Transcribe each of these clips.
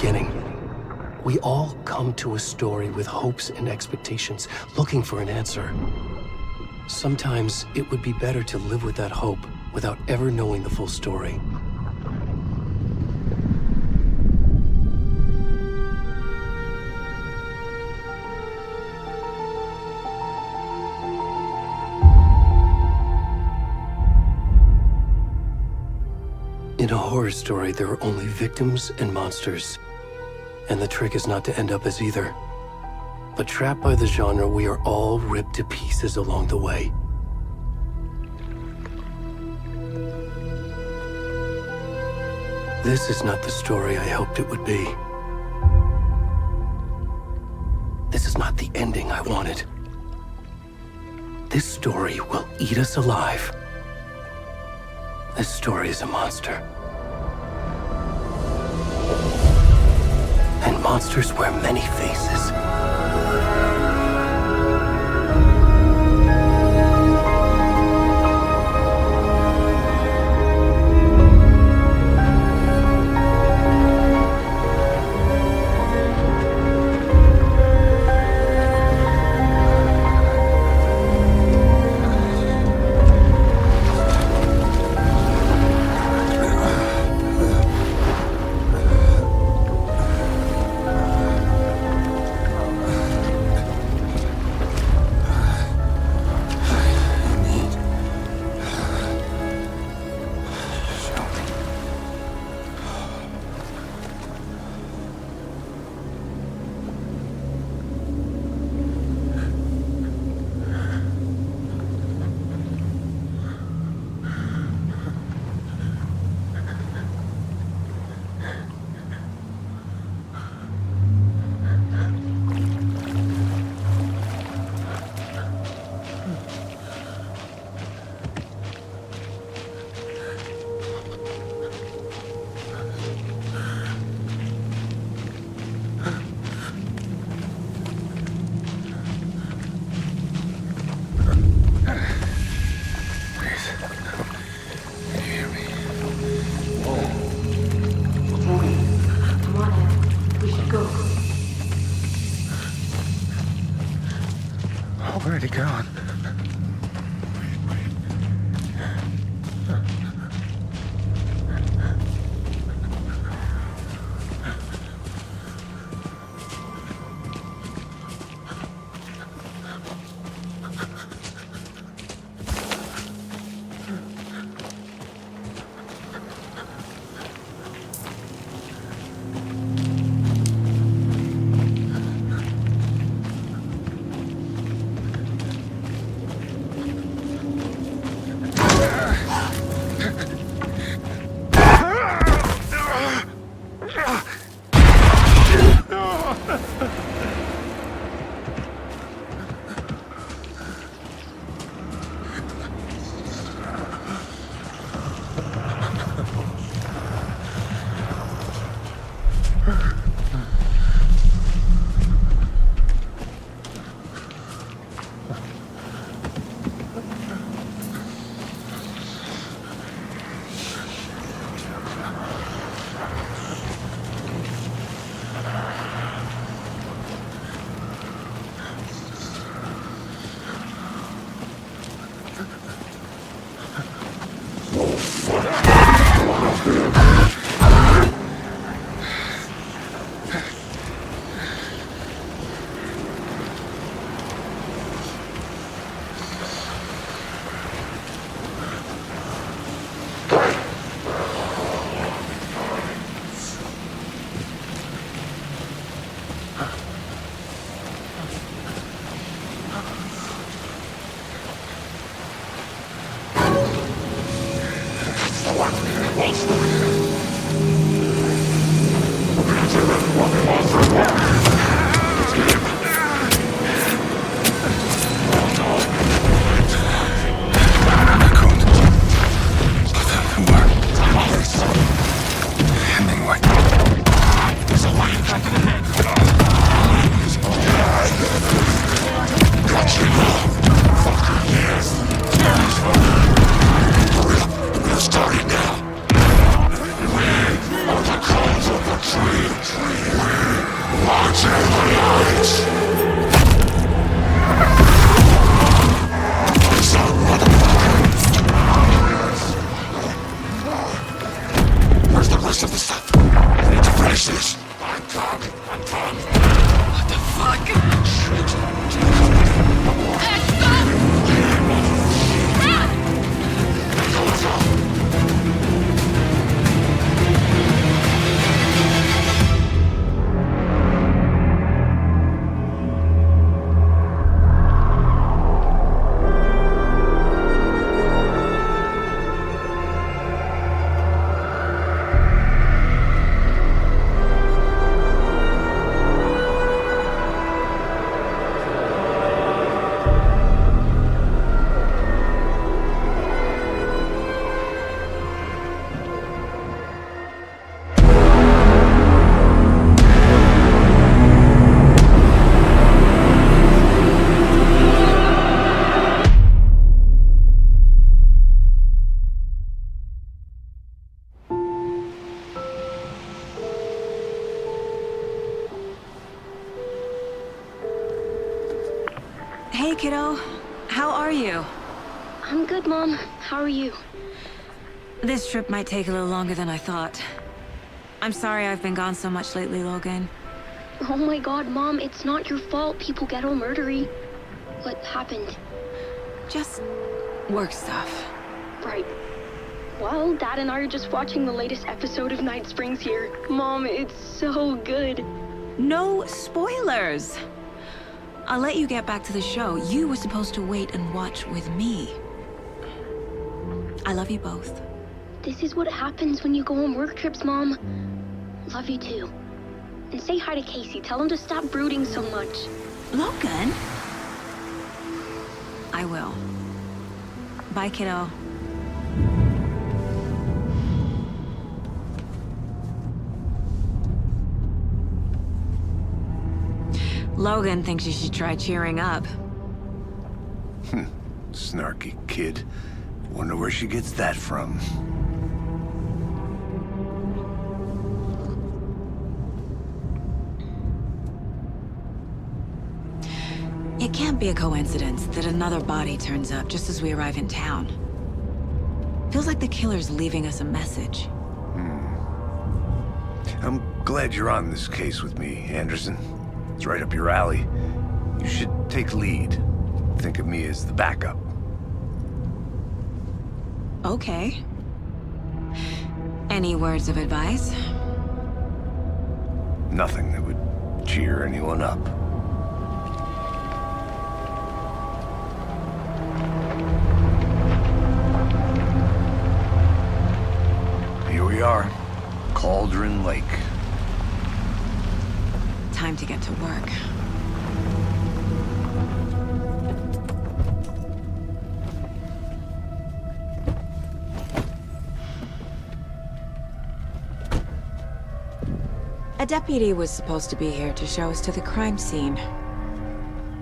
beginning. We all come to a story with hopes and expectations, looking for an answer. Sometimes it would be better to live with that hope without ever knowing the full story. In a horror story, there are only victims and monsters. And the trick is not to end up as either. But trapped by the genre, we are all ripped to pieces along the way. This is not the story I hoped it would be. This is not the ending I wanted. This story will eat us alive. This story is a monster. And monsters wear many faces. Where'd he gone? Starting now. The cause of the tree. rest of the stuff. I need to finish this. What the fuck? Hey, kiddo. How are you? I'm good, Mom. How are you? This trip might take a little longer than I thought. I'm sorry I've been gone so much lately, Logan. Oh my god, Mom, it's not your fault people get all murdery. What happened? Just work stuff. Right. Well, Dad and I are just watching the latest episode of Night Springs here. Mom, it's so good. No spoilers! I'll let you get back to the show. You were supposed to wait and watch with me. I love you both. This is what happens when you go on work trips, Mom. Love you too. And say hi to Casey. Tell him to stop brooding so much. Logan? I will. Bye, kiddo. Logan thinks you should try cheering up. Snarky kid. Wonder where she gets that from. It can't be a coincidence that another body turns up just as we arrive in town. Feels like the killer's leaving us a message. I'm glad you're on this case with me, Anderson. It's right up your alley. You should take lead. Think of me as the backup. Okay. Any words of advice? Nothing that would cheer anyone up. Here we are. Cauldron Lake. Time to get to work. A deputy was supposed to be here to show us to the crime scene.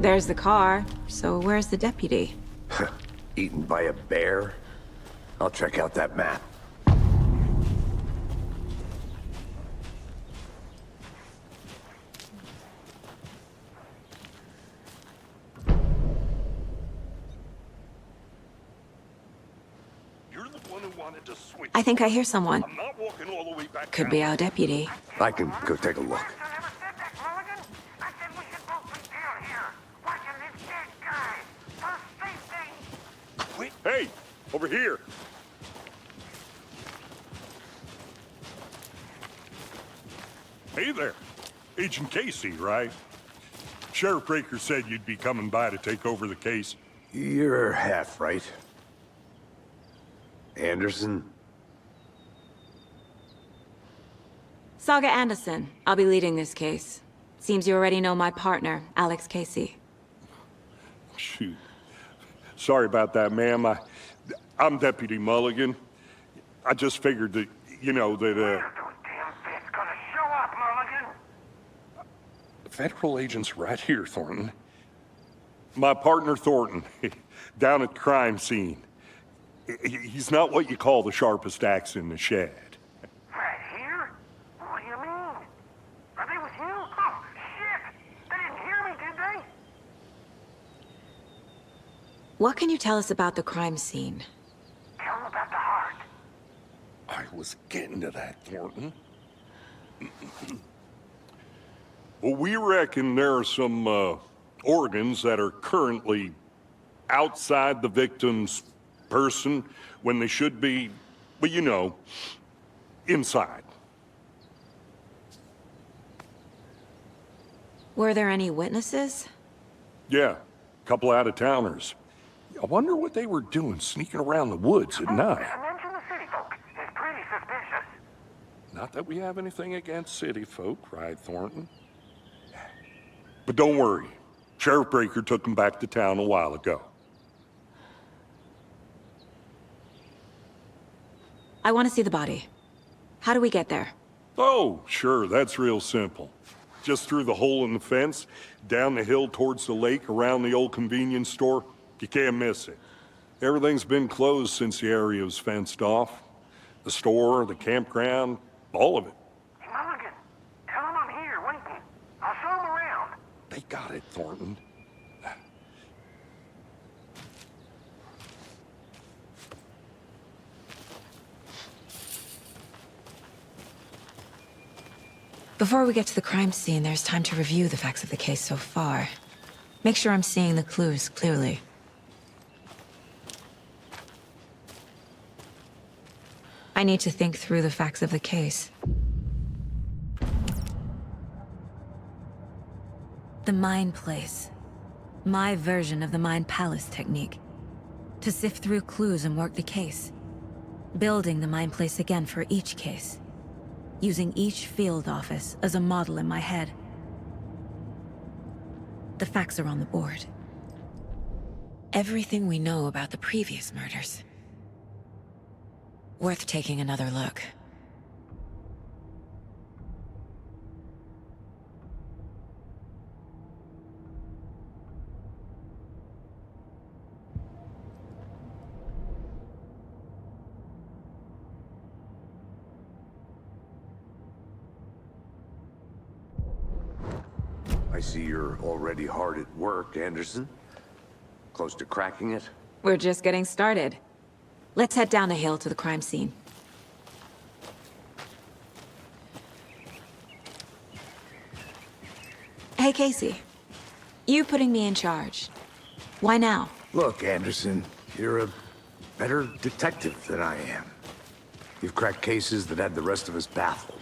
There's the car, so where's the deputy? Eaten by a bear? I'll check out that map. I think I hear someone. I'm not walking all the way back. Could be our deputy. I can go take a look. Hey, over here. Hey there. Agent Casey, right? Sheriff Breaker said you'd be coming by to take over the case. You're half right. Anderson? Saga Anderson. I'll be leading this case. Seems you already know my partner, Alex Casey. Shoot. Sorry about that, ma'am. I'm Deputy Mulligan. I just figured that, you know, that, Federal agent's right here, Thornton. My partner, Thornton, down at the crime scene. He's not what you call the sharpest axe in the shed. Right here? What do you mean? Are they with you? Oh, shit! They didn't hear me, did they? What can you tell us about the crime scene? Tell them about the heart. I was getting to that, Thornton. Well, we reckon there are some organs that are currently outside the victim's person when they should be, well, you know, inside. Were there any witnesses? Yeah, a couple out-of-towners. I wonder what they were doing sneaking around the woods at night. Mention the city folk. It's pretty suspicious. Not that we have anything against city folk, right, Thornton? But don't worry. Sheriff Breaker took them back to town a while ago. I want to see the body. How do we get there? Oh, sure, that's real simple. Just through the hole in the fence, down the hill towards the lake, around the old convenience store. You can't miss it. Everything's been closed since the area was fenced off. The store, the campground, all of it. Hey, Mulligan, tell him I'm here waiting. I'll show him around. They got it, Thornton. Before we get to the crime scene, there's time to review the facts of the case so far. Make sure I'm seeing the clues clearly. I need to think through the facts of the case. The Mind Place. My version of the Mind Palace technique. To sift through clues and work the case. Building the Mind Place again for each case. Using each field office as a model in my head. The facts are on the board. Everything we know about the previous murders. Worth taking another look. I see you're already hard at work, Anderson. Close to cracking it? We're just getting started. Let's head down a hill to the crime scene. Hey, Casey. You putting me in charge. Why now? Look, Anderson, you're a better detective than I am. You've cracked cases that had the rest of us baffled.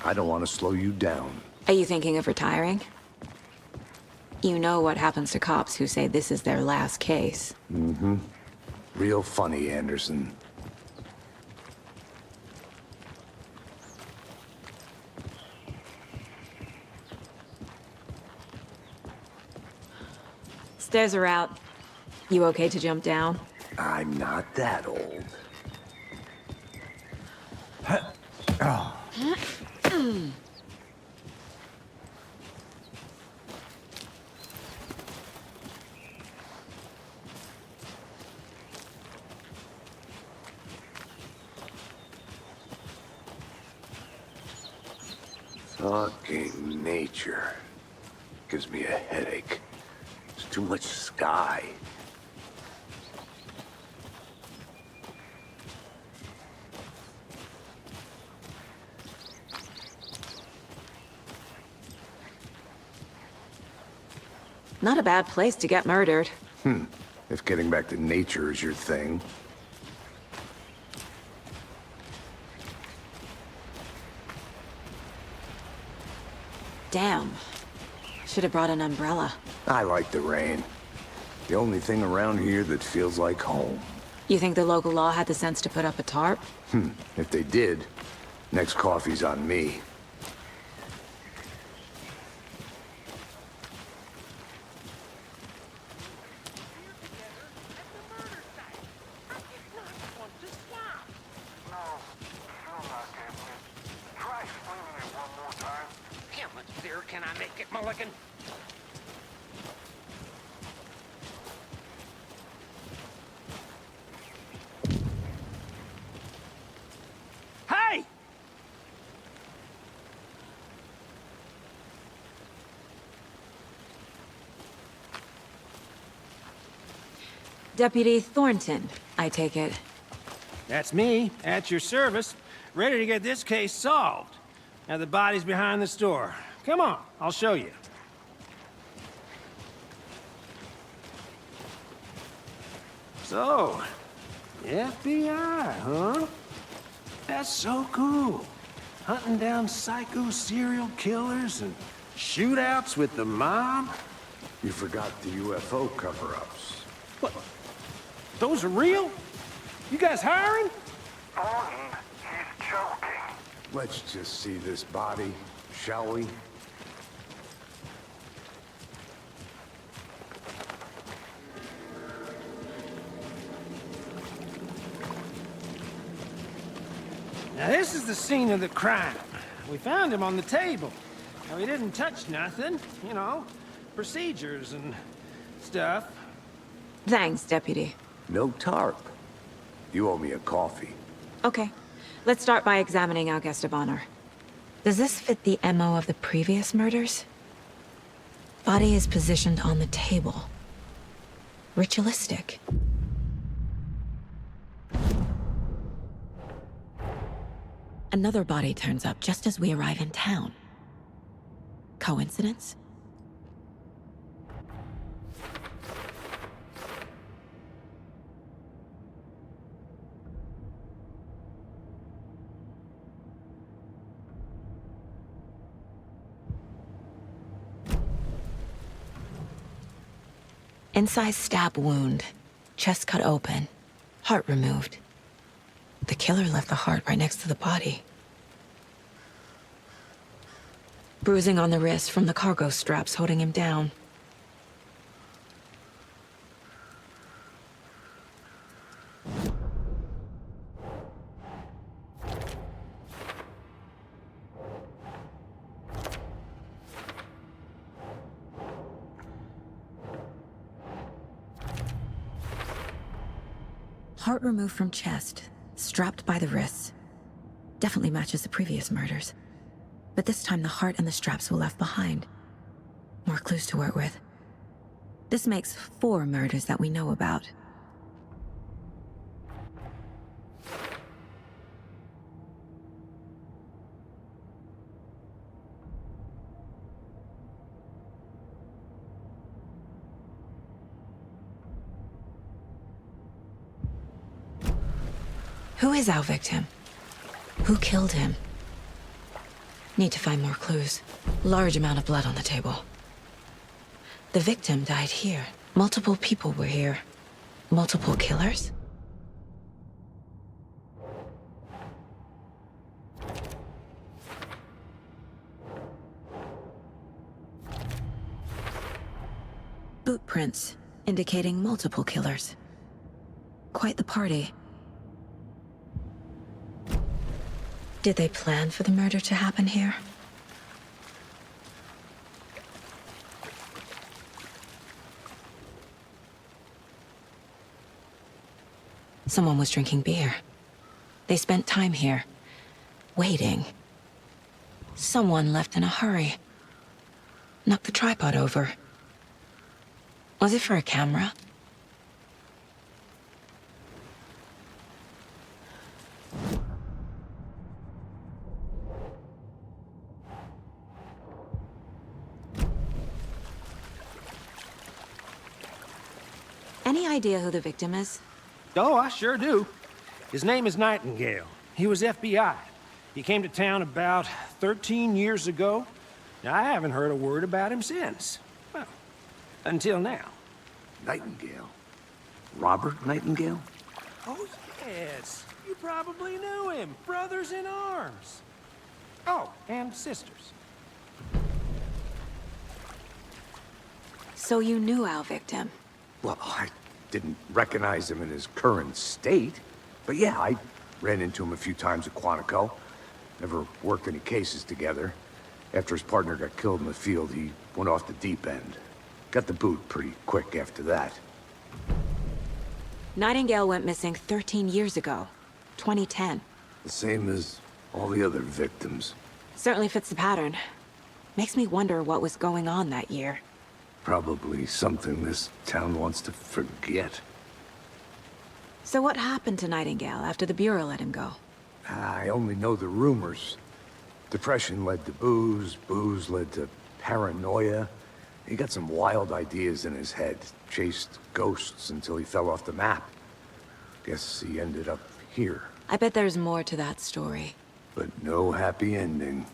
I don't want to slow you down. Are you thinking of retiring? You know what happens to cops who say this is their last case. Mm-hmm. Real funny, Anderson. Stairs are out. You okay to jump down? I'm not that old. Fucking nature. Gives me a headache. There's too much sky. Not a bad place to get murdered. If getting back to nature is your thing. Damn. Should have brought an umbrella. I like the rain. The only thing around here that feels like home. You think the local law had the sense to put up a tarp? If they did, next coffee's on me. Can I make it, Mulligan? Hey! Deputy Thornton, I take it. That's me, at your service. ready to get this case solved. Now the body's behind the store. Come on, I'll show you. So, FBI, huh? That's so cool. Hunting down psycho serial killers and shootouts with the mob. You forgot the UFO cover-ups. What? Those are real? You guys hiring? Thornton, he's joking. Let's just see this body, shall we? Now this is the scene of the crime. We found him on the table. Now he didn't touch nothing, you know, procedures and stuff. Thanks, Deputy. No tarp. You owe me a coffee. Okay, let's start by examining our guest of honor. Does this fit the MO of the previous murders? Body is positioned on the table. Ritualistic. Another body turns up just as we arrive in town. Coincidence? Incised stab wound. Chest cut open. Heart removed. The killer left the heart right next to the body. Bruising on the wrist from the cargo straps holding him down. Heart removed from chest, strapped by the wrists. Definitely matches the previous murders. But this time the heart and the straps were left behind. More clues to work with. This makes 4 murders that we know about. Who is our victim? Who killed him? Need to find more clues. Large amount of blood on the table. The victim died here. Multiple people were here. Multiple killers? Boot prints, indicating multiple killers. Quite the party. Did they plan for the murder to happen here? Someone was drinking beer. They spent time here, waiting. Someone left in a hurry. Knocked the tripod over. Was it for a camera? Any idea who the victim is? Oh, I sure do. His name is Nightingale. He was FBI. He came to town about 13 years ago. Now, I haven't heard a word about him since. Well, until now. Nightingale? Robert Nightingale? Oh, yes. You probably knew him. Brothers in arms. Oh, and sisters. So you knew our victim? Well, I didn't recognize him in his current state. But yeah, I ran into him a few times at Quantico. Never worked any cases together. After his partner got killed in the field, he went off the deep end. Got the boot pretty quick after that. Nightingale went missing 13 years ago. 2010. The same as all the other victims. Certainly fits the pattern. Makes me wonder what was going on that year. Probably something this town wants to forget. So what happened to Nightingale after the Bureau let him go? I only know the rumors. Depression led to booze, booze led to paranoia. He got some wild ideas in his head, chased ghosts until he fell off the map. Guess he ended up here. I bet there's more to that story. But no happy ending.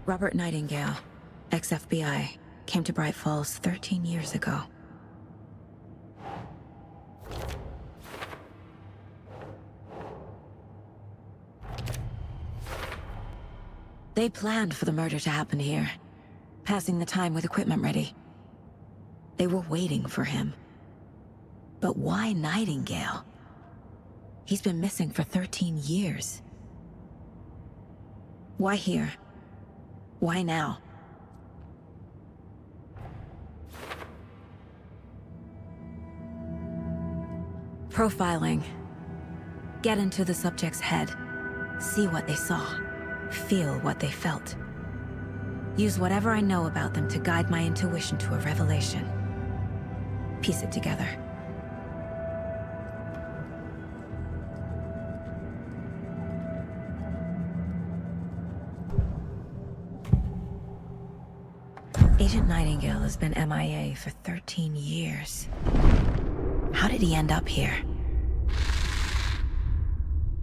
Robert Nightingale, ex-FBI, came to Bright Falls 13 years ago. They planned for the murder to happen here, passing the time with equipment ready. They were waiting for him. But why Nightingale? He's been missing for 13 years. Why here? Why now? Profiling. Get into the subject's head. See what they saw. Feel what they felt. Use whatever I know about them to guide my intuition to a revelation. Piece it together. Agent Nightingale has been MIA for 13 years. How did he end up here?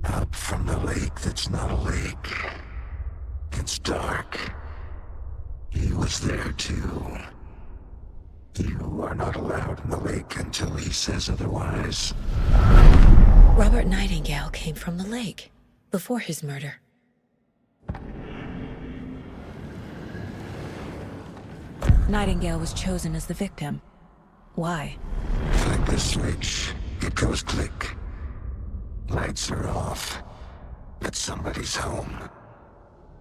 Up from the lake that's not a lake. It's dark. He was there too. You are not allowed in the lake until he says otherwise. Robert Nightingale came from the lake, before his murder. Nightingale was chosen as the victim. Why? Flick the switch, it goes click. Lights are off. But somebody's home.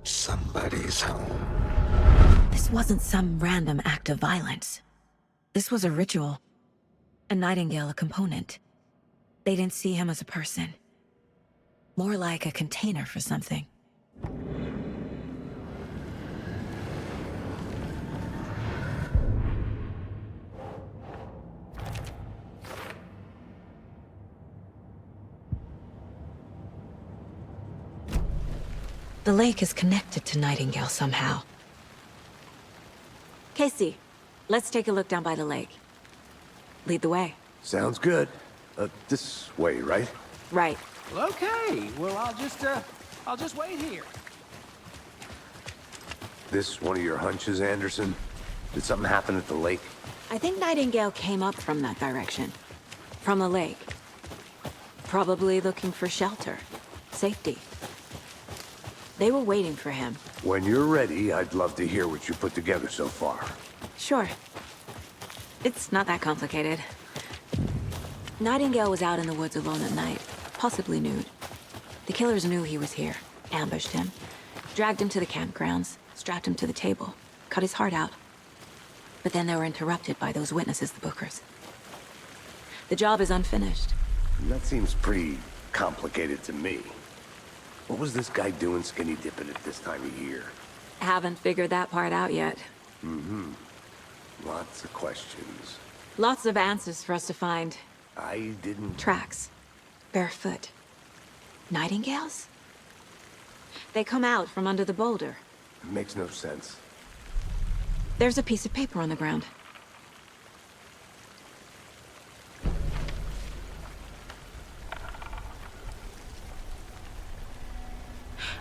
Somebody's home. This wasn't some random act of violence. This was a ritual. And Nightingale a component. They didn't see him as a person. More like a container for something. The lake is connected to Nightingale somehow. Casey, let's take a look down by the lake. Lead the way. Sounds good. This way, right? Right. Well, okay. Well, I'll just wait here. This one of your hunches, Anderson? Did something happen at the lake? I think Nightingale came up from that direction. From the lake. Probably looking for shelter. Safety. They were waiting for him. When you're ready, I'd love to hear what you put together so far. Sure. It's not that complicated. Nightingale was out in the woods alone at night, possibly nude. The killers knew he was here, ambushed him, dragged him to the campgrounds, strapped him to the table, cut his heart out. But then they were interrupted by those witnesses, the Bookers. The job is unfinished. That seems pretty complicated to me. What was this guy doing skinny dipping at this time of year? Haven't figured that part out yet. Lots of questions. Lots of answers for us to find. I didn't... Tracks. Barefoot. Nightingales? They come out from under the boulder. Makes no sense. There's a piece of paper on the ground.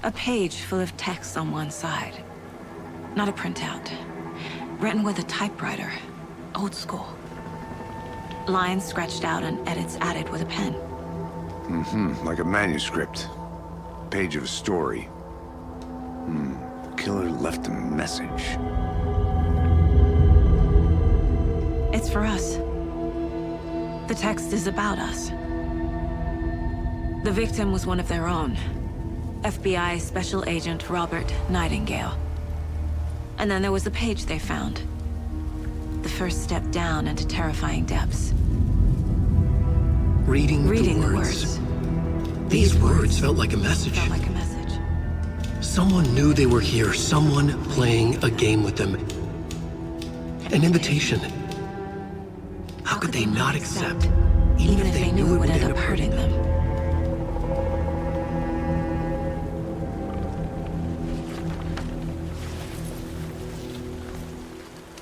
A page full of text on one side. Not a printout. Written with a typewriter. Old school. Lines scratched out and edits added with a pen. Like a manuscript. Page of a story. Killer left a message. It's for us. The text is about us. The victim was one of their own. FBI Special Agent Robert Nightingale. And then there was the page they found. The first step down into terrifying depths. Reading Reading the the words. words. These words felt like a message. Felt like a message. Someone knew they were here, someone playing a game with them. An invitation. How could they not accept, even if they knew it would end up hurting them?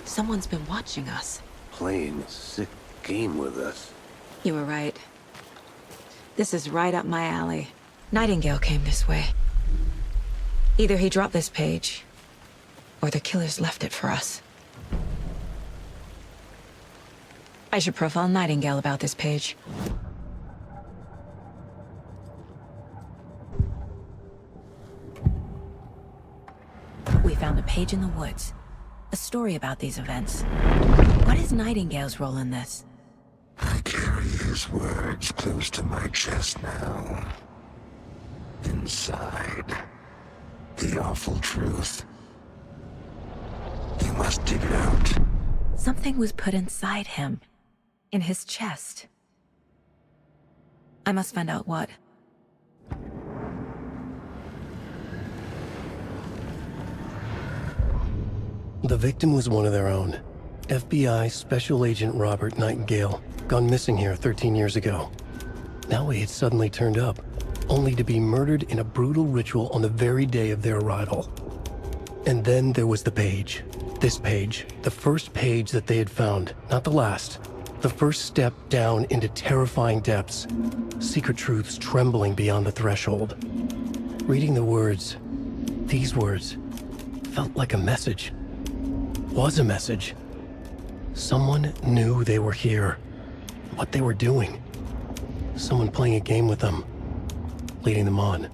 Someone's been watching us. Playing a sick game with us. You were right. This is right up my alley. Nightingale came this way. Either he dropped this page, or the killers left it for us. I should profile Nightingale about this page. We found a page in the woods. A story about these events. What is Nightingale's role in this? I carry his words close to my chest now. Inside, the awful truth. You must dig it out. Something was put inside him. In his chest. I must find out what. The victim was one of their own. FBI Special Agent Robert Nightingale, gone missing here 13 years ago. Now he had suddenly turned up, only to be murdered in a brutal ritual on the very day of their arrival. And then there was the page. This page, the first page that they had found, not the last. The first step down into terrifying depths. Secret truths trembling beyond the threshold. Reading the words, these words, felt like a message. Was a message. Someone knew they were here. What they were doing. Someone playing a game with them. Leading them on.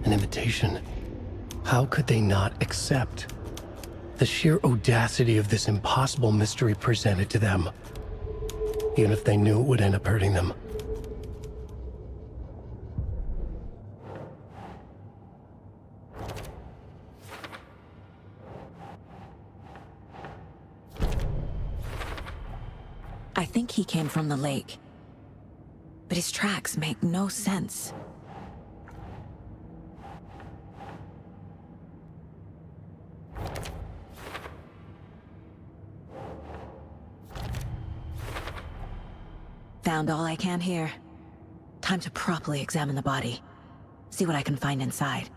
An invitation. How could they not accept? The sheer audacity of this impossible mystery presented to them. Even if they knew it would end up hurting them. I think he came from the lake. But his tracks make no sense. Found all I can here. Time to properly examine the body. See what I can find inside.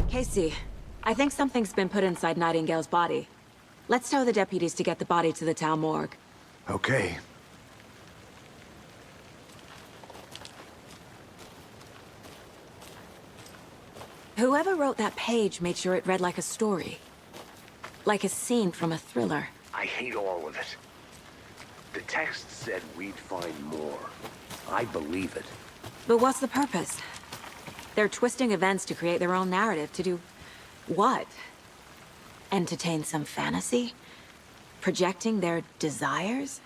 Casey, I think something's been put inside Nightingale's body. Let's tell the deputies to get the body to the town morgue. Okay. Whoever wrote that page made sure it read like a story. Like a scene from a thriller. I hate all of it. The text said we'd find more. I believe it. But what's the purpose? They're twisting events to create their own narrative. To do what? Entertain some fantasy? Projecting their desires?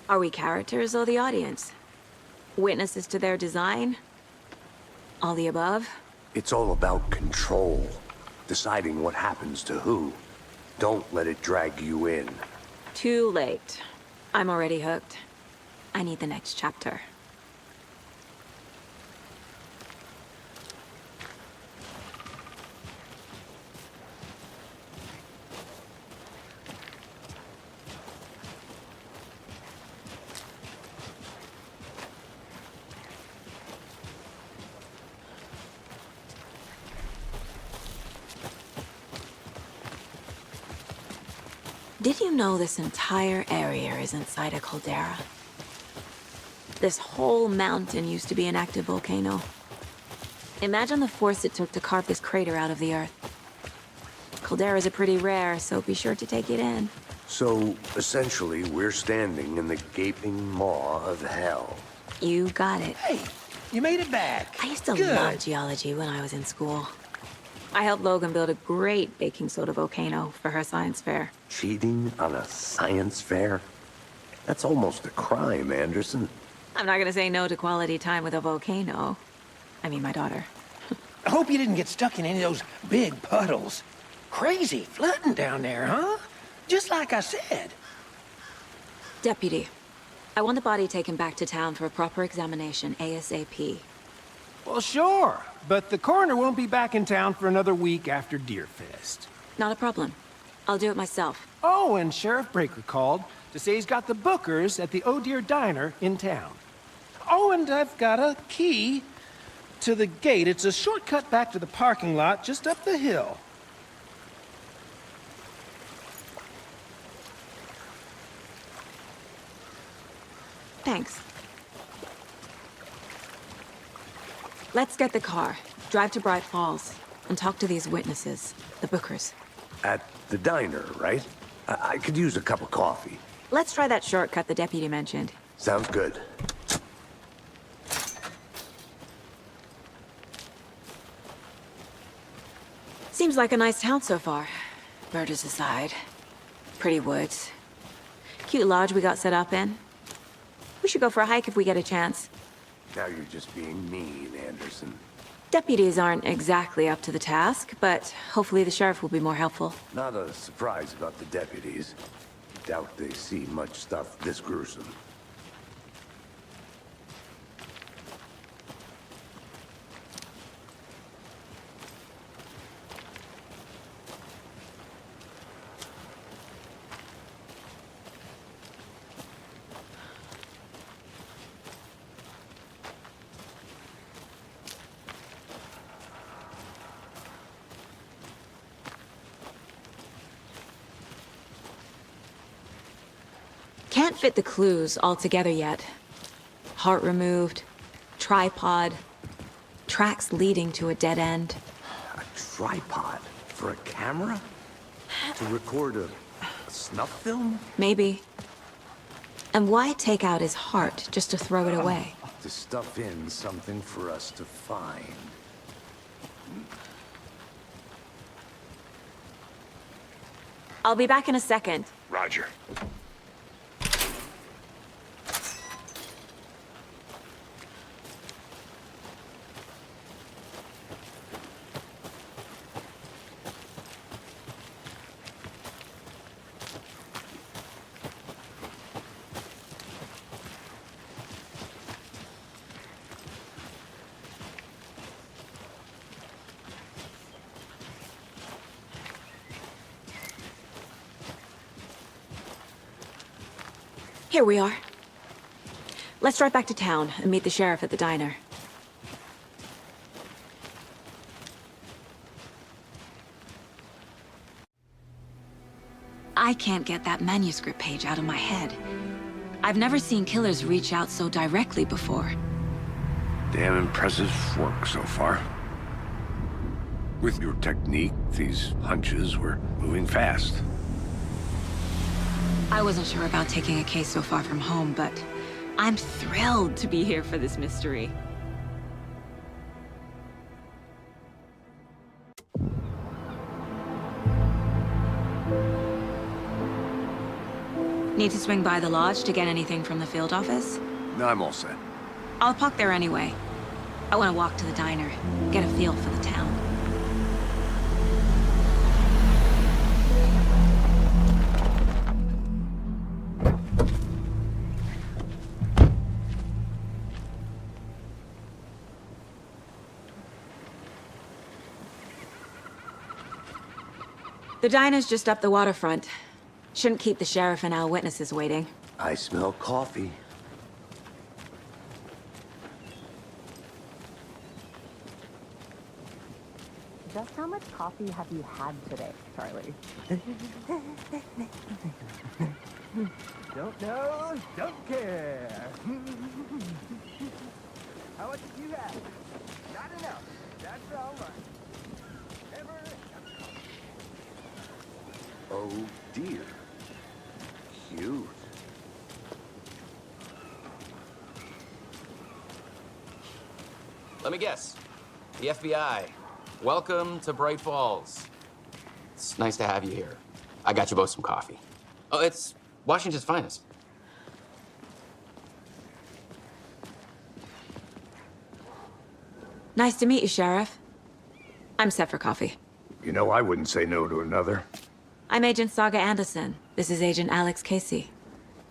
Are we characters or the audience? Witnesses to their design? All the above? It's all about control. Deciding what happens to who. Don't let it drag you in. Too late. I'm already hooked. I need the next chapter. Did you know this entire area is inside a caldera? This whole mountain used to be an active volcano. Imagine the force it took to carve this crater out of the earth. Calderas are pretty rare, so be sure to take it in. So, essentially, we're standing in the gaping maw of hell. You got it. Hey, You made it back. I used to Good. love geology when I was in school. I helped Logan build a great baking soda volcano for her science fair. Cheating on a science fair? That's almost a crime, Anderson. I'm not gonna say no to quality time with a volcano. I mean, my daughter. I hope you didn't get stuck in any of those big puddles. Crazy flooding down there, huh? Just like I said. Deputy, I want the body taken back to town for a proper examination ASAP. Well, sure. But the coroner won't be back in town for another week after Deerfest. Not a problem. I'll do it myself. Oh, and Sheriff Breaker called to say he's got the Bookers at the Oh Dear Diner in town. Oh, and I've got a key to the gate. It's a shortcut back to the parking lot just up the hill. Thanks. Let's get the car, drive to Bright Falls, and talk to these witnesses, the Bookers. At the diner, right? I could use a cup of coffee. Let's try that shortcut the deputy mentioned. Sounds good. Seems like a nice town so far. Murders aside. Pretty woods. Cute lodge we got set up in. We should go for a hike if we get a chance. Now you're just being mean, Anderson. Deputies aren't exactly up to the task, but hopefully the sheriff will be more helpful. Not a surprise about the deputies. Doubt they see much stuff this gruesome. Can't fit the clues all together yet. Heart removed, tripod, tracks leading to a dead end. A tripod for a camera? To record a snuff film? Maybe. And why take out his heart just to throw it away? To stuff in something for us to find. I'll be back in a second. Roger. Here we are. Let's drive back to town and meet the sheriff at the diner. I can't get that manuscript page out of my head. I've never seen killers reach out so directly before. Damn impressive work so far. With your technique, these hunches were moving fast. I wasn't sure about taking a case so far from home, but I'm thrilled to be here for this mystery. Need to swing by the lodge to get anything from the field office? No, I'm all set. I'll park there anyway. I want to walk to the diner, get a feel for the town. The diner's just up the waterfront. Shouldn't keep the sheriff and our witnesses waiting. I smell coffee. Just how much coffee have you had today, Charlie? Don't know, don't care. How much did you have? Not enough. That's all right. Oh dear. Cute. Let me guess. The FBI. Welcome to Bright Falls. It's nice to have you here. I got you both some coffee. Oh, it's Washington's finest. Nice to meet you, Sheriff. I'm set for coffee. You know, I wouldn't say no to another. I'm Agent Saga Anderson. This is Agent Alex Casey.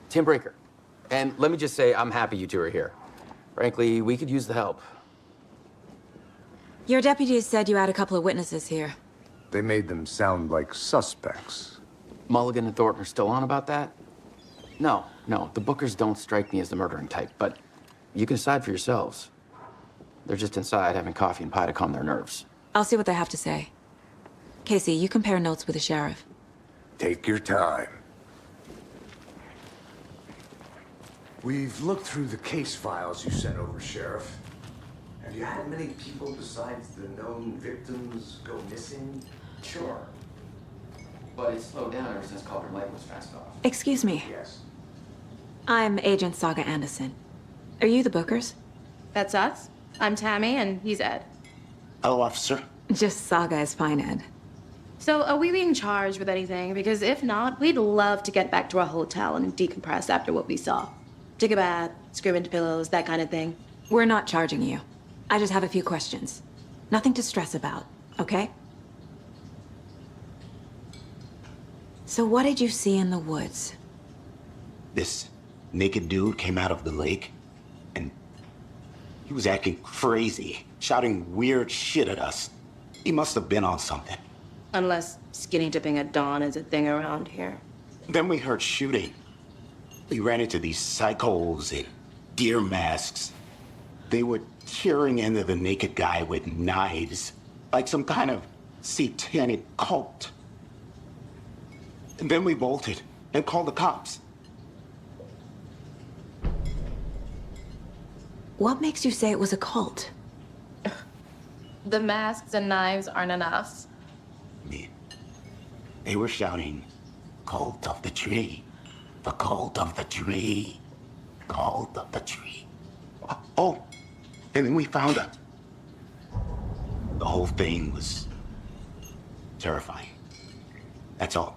Tim Breaker. And let me just say, I'm happy you two are here. Frankly, we could use the help. Your deputies said you had a couple of witnesses here. They made them sound like suspects. Mulligan and Thornton are still on about that? No, the Bookers don't strike me as the murdering type, but you can decide for yourselves. They're just inside having coffee and pie to calm their nerves. I'll see what they have to say. Casey, you compare notes with the sheriff. Take your time. We've looked through the case files you sent over, Sheriff. Have you had many people besides the known victims go missing? Sure. But it's slowed down ever since Cauldron Lake was fenced off. Excuse me. Yes. I'm Agent Saga Anderson. Are you the Bookers? That's us. I'm Tammy, and he's Ed. Hello, officer. Just Saga is fine, Ed. So, are we being charged with anything? Because if not, we'd love to get back to our hotel and decompress after what we saw. Take a bath, scream into pillows, that kind of thing. We're not charging you. I just have a few questions. Nothing to stress about, okay? So what did you see in the woods? This naked dude came out of the lake, and he was acting crazy, shouting weird shit at us. He must have been on something. Unless skinny dipping at dawn is a thing around here. Then we heard shooting. We ran into these psychos in deer masks. They were tearing into the naked guy with knives, like some kind of satanic cult. And then we bolted and called the cops. What makes you say it was a cult? The masks and knives aren't enough. They were shouting, "Cult of the tree, the cult of the tree, cult of the tree." Oh, and then we found her. The whole thing was terrifying. That's all.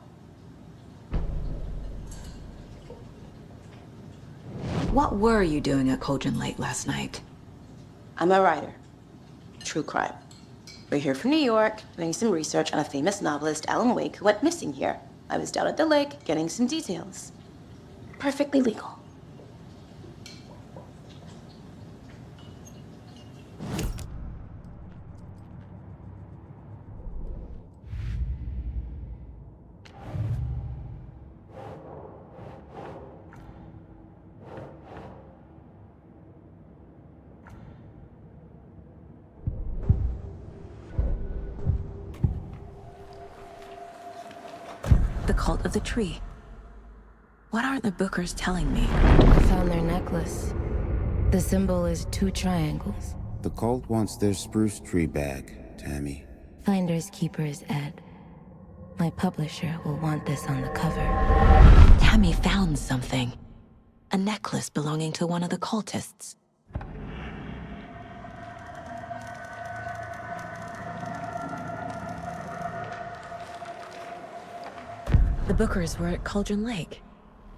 What were you doing at Cauldron Lake last night? I'm a writer. True crime. We're here from New York, doing some research on a famous novelist, Alan Wake, who went missing here. I was down at the lake, getting some details. Perfectly legal. The cult of the tree. What aren't the Bookers telling me? I found their necklace. The symbol is 2 triangles. The cult wants their spruce tree back, Tammy. Finders keepers, Ed. My publisher will want this on the cover. Tammy found something. A necklace belonging to one of the cultists. The Bookers were at Cauldron Lake.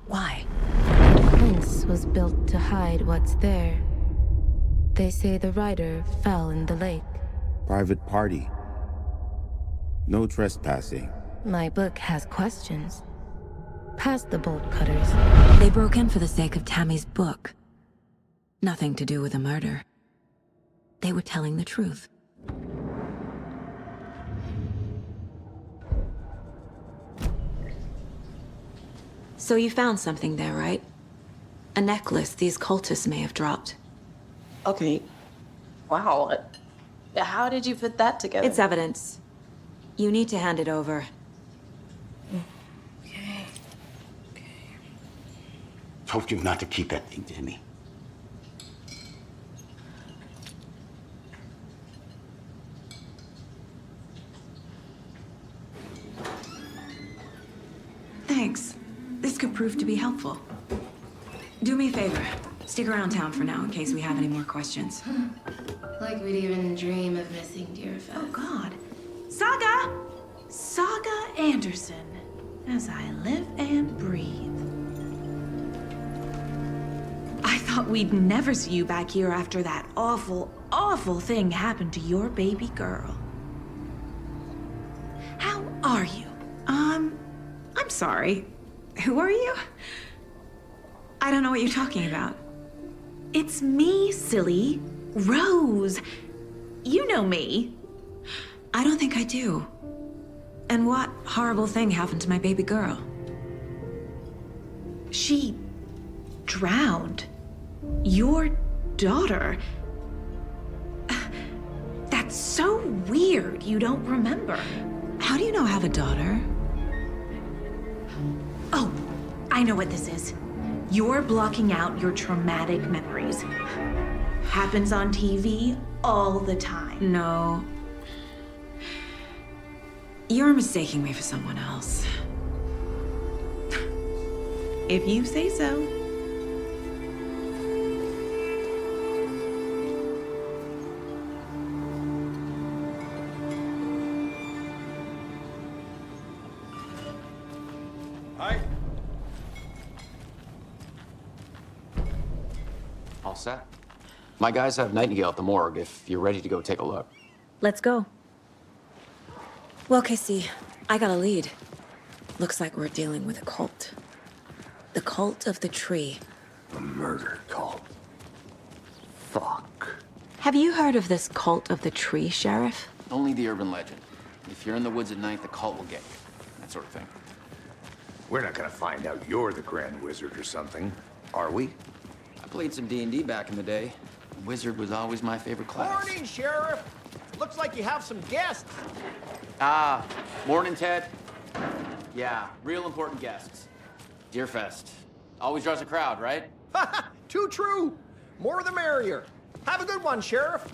Why? The fence was built to hide what's there. They say the rider fell in the lake. Private party. No trespassing. My book has questions. Past the bolt cutters. They broke in for the sake of Tammy's book. Nothing to do with the murder. They were telling the truth. So you found something there, right? A necklace these cultists may have dropped. Okay. Wow. How did you put that together? It's evidence. You need to hand it over. Okay. Told you not to keep that thing, Timmy. Thanks. This could prove to be helpful. Do me a favor. Stick around town for now in case we have any more questions. Like we'd even dream of missing Deerfest. Oh, God. Saga! Saga Anderson. As I live and breathe. I thought we'd never see you back here after that awful, awful thing happened to your baby girl. How are you? I'm sorry. Who are you? I don't know what you're talking about. It's me, silly. Rose. You know me. I don't think I do. And what horrible thing happened to my baby girl? She drowned. Your daughter. That's so weird you don't remember. How do you know I have a daughter? Oh, I know what this is. You're blocking out your traumatic memories. Happens on TV all the time. No. You're mistaking me for someone else. If you say so. Hi. All set. My guys have Nightingale at the morgue if you're ready to go take a look. Let's go. Well, Casey, I got a lead. Looks like we're dealing with a cult. The cult of the tree. A murder cult. Fuck. Have you heard of this cult of the tree, Sheriff? Only the urban legend. If you're in the woods at night, the cult will get you. That sort of thing. We're not gonna find out you're the Grand Wizard or something, are we? I played some D&D back in the day. Wizard was always my favorite class. Morning, Sheriff. Looks like you have some guests. Ah, morning, Ted. Yeah, real important guests. Deerfest. Always draws a crowd, right? Too true. More the merrier. Have a good one, Sheriff.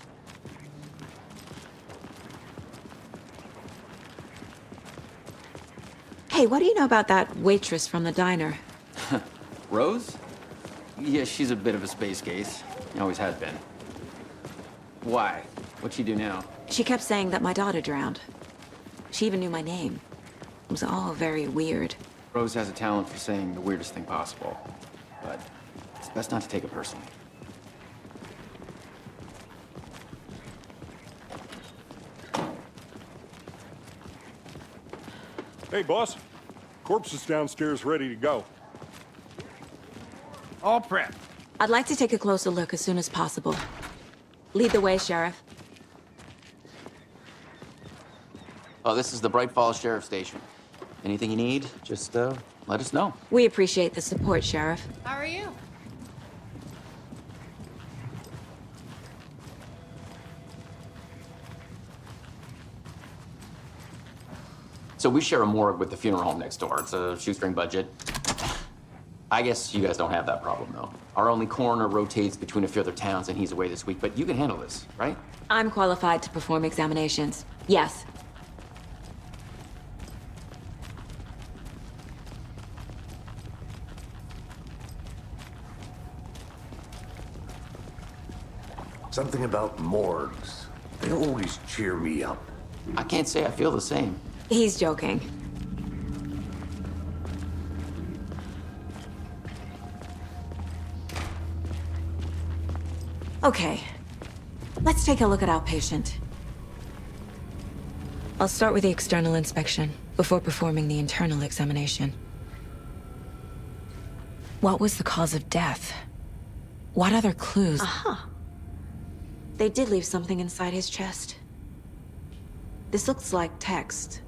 Hey, what do you know about that waitress from the diner? Rose? Yeah, she's a bit of a space case. Always has been. Why? What'd she do now? She kept saying that my daughter drowned. She even knew my name. It was all very weird. Rose has a talent for saying the weirdest thing possible. But it's best not to take it personally. Hey, boss. Corpse is downstairs ready to go. All prepped. I'd like to take a closer look as soon as possible. Lead the way, Sheriff. Oh, this is the Bright Falls Sheriff Station. Anything you need, just let us know. We appreciate the support, Sheriff. How are you? So we share a morgue with the funeral home next door. It's a shoestring budget. I guess you guys don't have that problem, though. Our only coroner rotates between a few other towns, and he's away this week, but you can handle this, right? I'm qualified to perform examinations. Yes. Something about morgues. They always cheer me up. I can't say I feel the same. He's joking. Okay. Let's take a look at our patient. I'll start with the external inspection before performing the internal examination. What was the cause of death? What other clues? Aha. They did leave something inside his chest. This looks like text.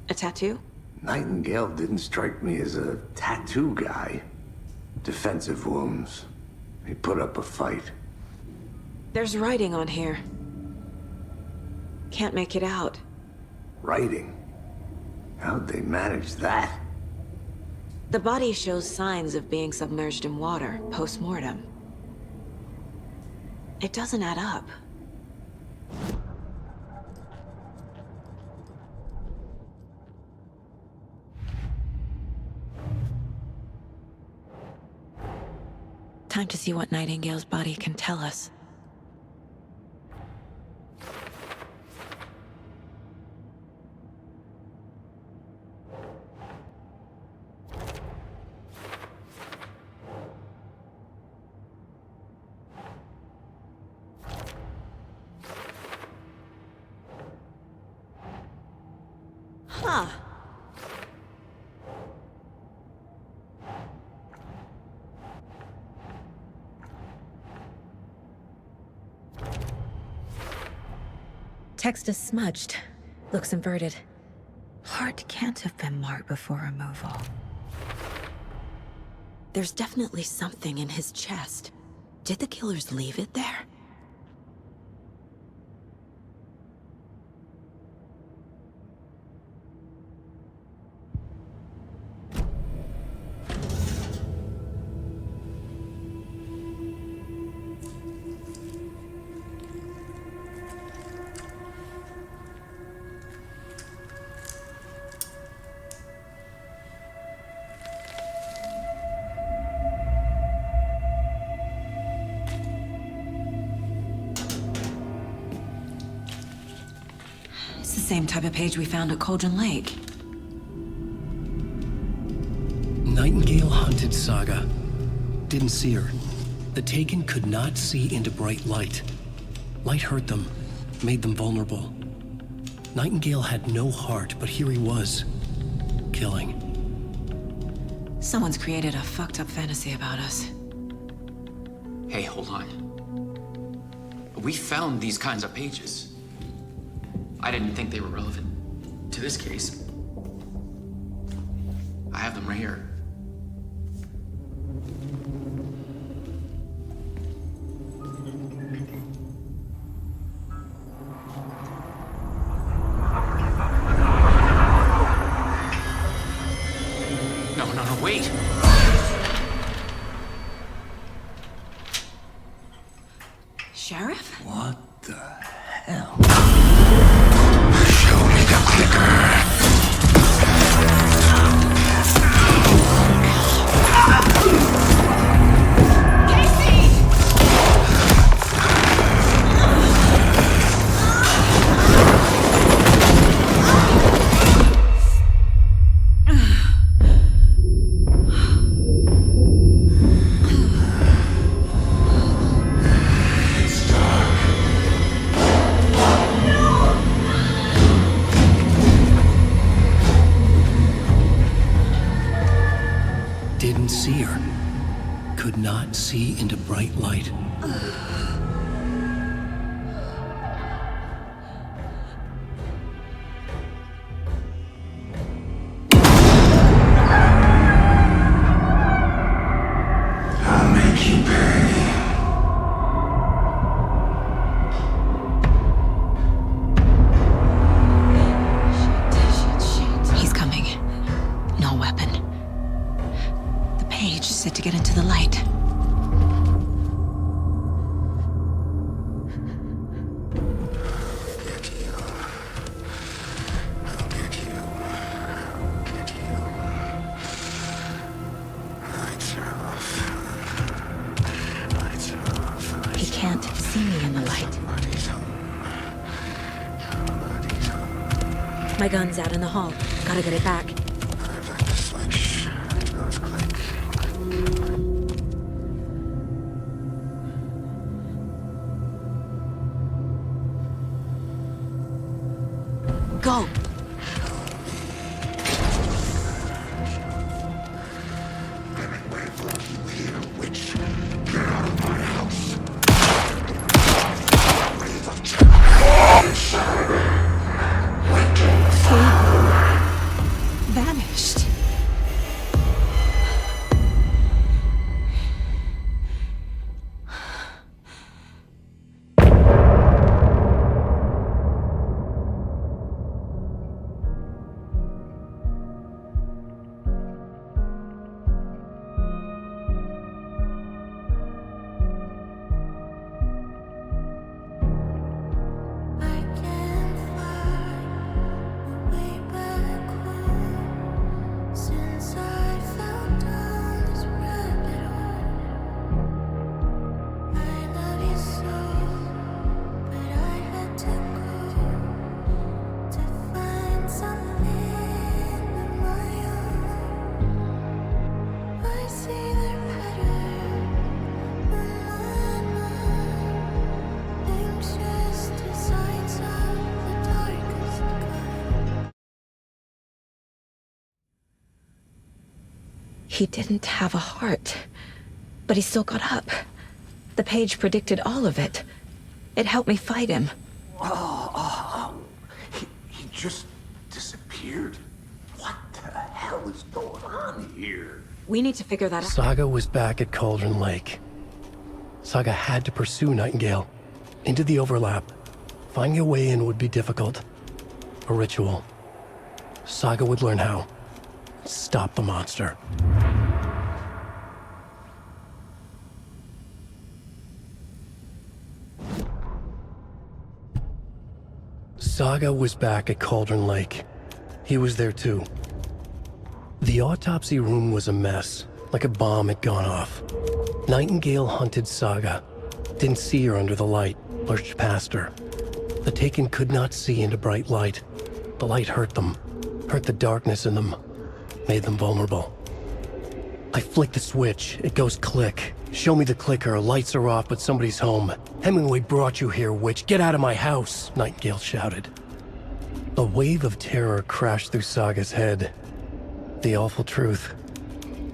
A tattoo? Nightingale didn't strike me as a tattoo guy. Defensive wounds. He put up a fight. There's writing on here. Can't make it out. Writing? How'd they manage that? The body shows signs of being submerged in water post-mortem. It doesn't add up. Time to see what Nightingale's body can tell us. Huh. Text is smudged. Looks inverted. Heart can't have been marked before removal. There's definitely something in his chest. Did the killers leave it there? It's the same type of page we found at Cauldron Lake. Nightingale hunted Saga. Didn't see her. The Taken could not see into bright light. Light hurt them, made them vulnerable. Nightingale had no heart, but here he was, killing. Someone's created a fucked up fantasy about us. Hey, hold on. We found these kinds of pages. I didn't think they were relevant to this case. I have them right here. No, wait! Sheriff? What the hell? Show me the clicker. Didn't see her. Could not see into bright light. I'll make you pay. He's coming. No weapon. The page set to get into the light. He can't see me in the light. My gun's out in the hall. Gotta get it back. Go! Vanished. He didn't have a heart, but he still got up. The page predicted all of it. It helped me fight him. He just disappeared. What the hell is going on here? We need to figure that out. Saga was back at Cauldron Lake. Saga had to pursue Nightingale into the overlap. Finding a way in would be difficult. A ritual. Saga would learn how. Stop the monster. Saga was back at Cauldron Lake. He was there too. The autopsy room was a mess, like a bomb had gone off. Nightingale hunted Saga. Didn't see her under the light, lurched past her. The Taken could not see into bright light. The light hurt them, hurt the darkness in them, made them vulnerable. I flick the switch, it goes click. Show me the clicker, lights are off, but somebody's home. Hemingway brought you here, witch. Get out of my house, Nightingale shouted. A wave of terror crashed through Saga's head. The awful truth.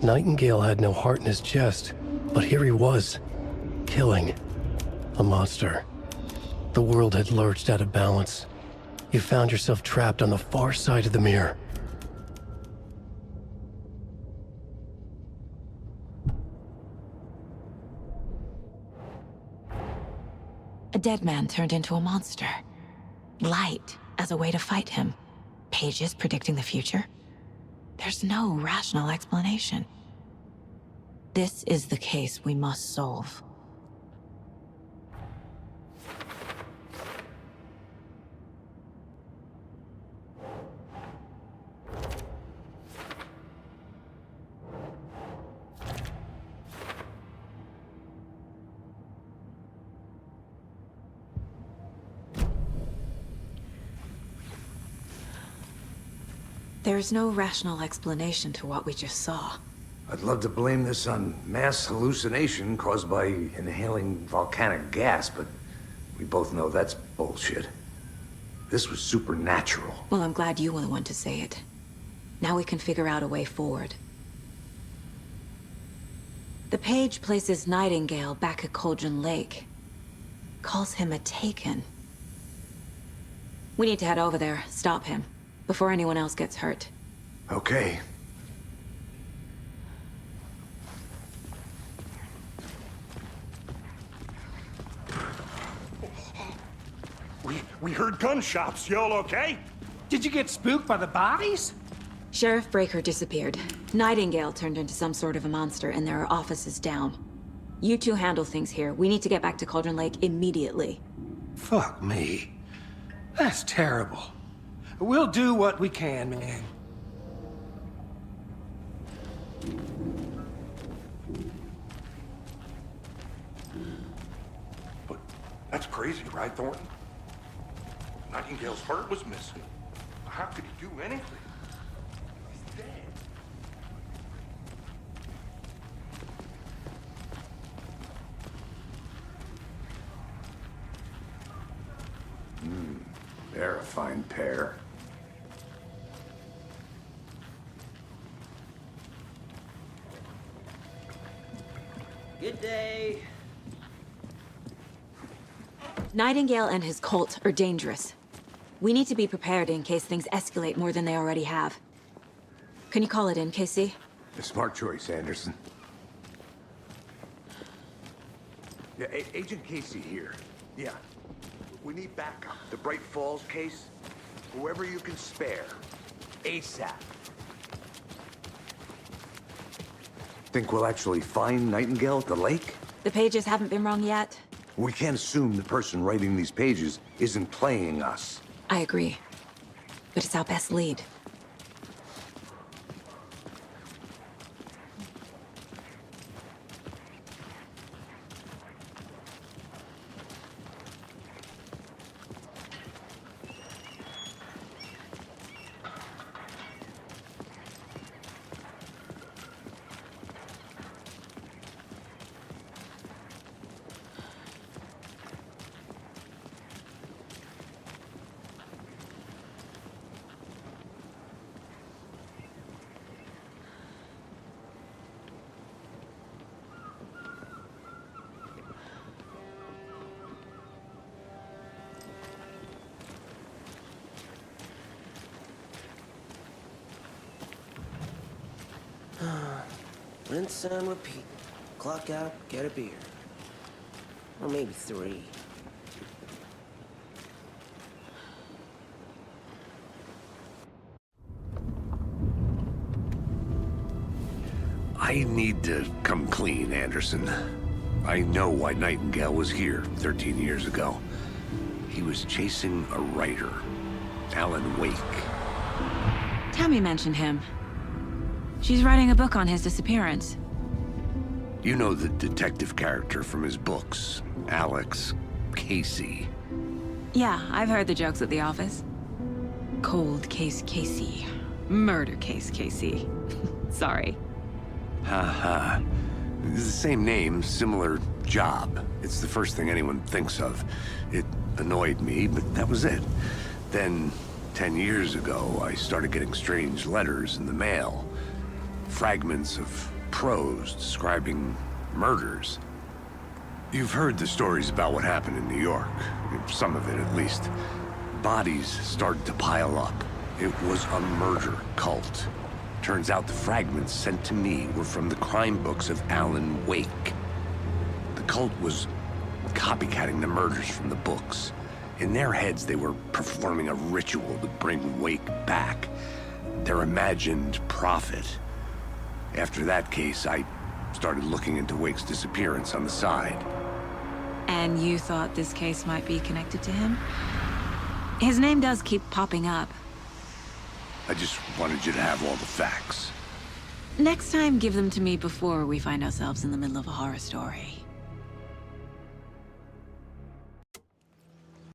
Nightingale had no heart in his chest, but here he was, killing a monster. The world had lurched out of balance. You found yourself trapped on the far side of the mirror. A dead man turned into a monster. Light as a way to fight him. Pages predicting the future. There's no rational explanation. This is the case we must solve. There's no rational explanation to what we just saw. I'd love to blame this on mass hallucination caused by inhaling volcanic gas, but we both know that's bullshit. This was supernatural. Well, I'm glad you were the one to say it. Now we can figure out a way forward. The page places Nightingale back at Cauldron Lake. Calls him a Taken. We need to head over there, stop him, before anyone else gets hurt. Okay. We heard gunshots. Y'all okay? Did you get spooked by the bodies? Sheriff Breaker disappeared. Nightingale turned into some sort of a monster, and there are offices down. You two handle things here. We need to get back to Cauldron Lake immediately. Fuck me. That's terrible. We'll do what we can, man. But that's crazy, right, Thornton? Nightingale's heart was missing. How could he do anything? He's dead. They're a fine pair. Good day. Nightingale and his cult are dangerous. We need to be prepared in case things escalate more than they already have. Can you call it in, KC? A smart choice, Anderson. Yeah, Agent Casey here. Yeah. We need backup. The Bright Falls case, whoever you can spare. ASAP. Think we'll actually find Nightingale at the lake? The pages haven't been wrong yet. We can't assume the person writing these pages isn't playing us. I agree. But it's our best lead. Rinse and repeat. Clock out, get a beer. Or maybe 3. I need to come clean, Anderson. I know why Nightingale was here 13 years ago. He was chasing a writer, Alan Wake. Tammy mentioned him. She's writing a book on his disappearance. You know the detective character from his books, Alex Casey. Yeah, I've heard the jokes at the office. Cold case Casey. Murder case Casey. Sorry. Ha. It's the same name, similar job. It's the first thing anyone thinks of. It annoyed me, but that was it. Then, 10 years ago, I started getting strange letters in the mail. Fragments of prose describing murders. You've heard the stories about what happened in New York. Some of it, at least. Bodies started to pile up. It was a murder cult. Turns out the fragments sent to me were from the crime books of Alan Wake. The cult was copycatting the murders from the books. In their heads, they were performing a ritual to bring Wake back. Their imagined prophet. After that case, I started looking into Wake's disappearance on the side. And you thought this case might be connected to him? His name does keep popping up. I just wanted you to have all the facts. Next time, give them to me before we find ourselves in the middle of a horror story.